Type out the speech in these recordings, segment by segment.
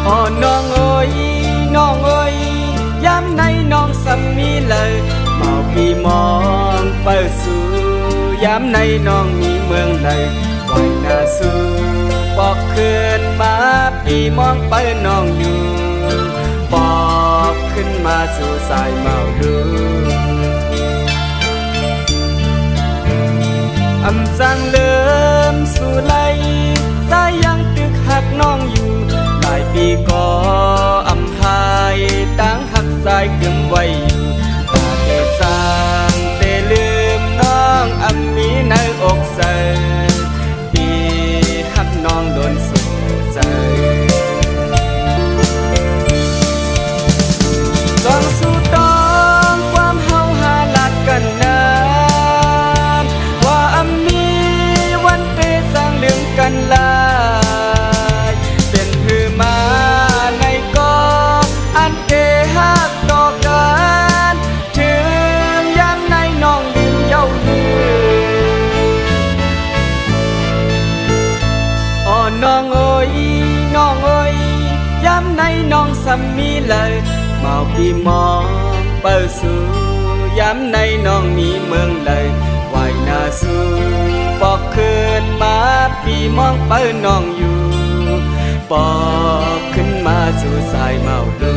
อ๋อน้องเอ้ยน้องเอ้ยย้ำในน้องสำมีเลยเมาปีมองเปิดสู่ย้ำในน้องมีเมืองเลยไว้หน้าสู่ปอกขึ้นมาปีมองเปิดน้องอยู่ปอกขึ้นมาสู่สายเมาดูอำจังเลิมสู่ไหลสายยังตึกหักน้องอยู่หลายปีก็อำพายตั้งหักสายกึมไว้อยู่ตาเตสร้างเตลืมน้องอำมีในอกใสปีหักน้องโดนสุดใจจองสู่ต้องความเฮาหาลักกันนานว่าอำมีวันเตสร้างเรื่องกันลายเป็นหือมาในก็อันเตหักต่อกันถึงย้ำในน้องลืมเย้าหืออ๋อน้องเอ้ยน้องเอ้ยย้ำในน้องสำมีเลยเมาปีมองเปิดสู่ย้ำในน้องมีเมืองเลยไว้หน้าสู่ปอกขึ้นมาปีมองเปิดน้องอยู่ปอกขึ้นมาสู่สายเมาดู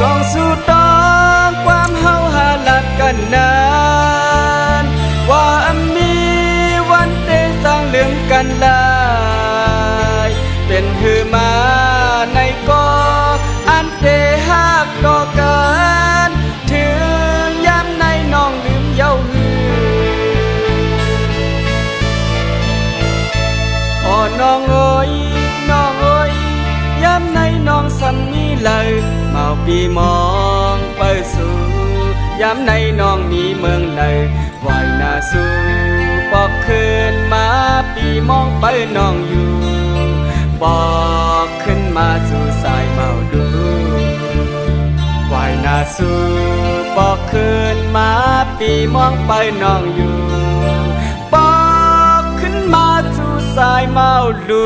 จองสู่ต้องความเฮาหาลักกันนานว่ามีวันเตสร้างเรื่องกันลายเป็นหือมาในก็อันเตหักต่อกันถึงย้ำในน้องลืมเย้าหืออ๋อน้องเอ้ยน้องเอ้ยย้ำในน้องสำมีเลยเมาปีมองเปิดสู่ย้ำในน้องมีเมืองเลยไว้หน้าสู่ปอกขึ้นมาปีมองเปิดน้องอยู่ปอกขึ้นมาสู่สายเมาดูไว้หน้าสู่ปอกขึ้นมาปีมองเปิดน้องอยู่ปอกขึ้นมาสู่สายเมาดู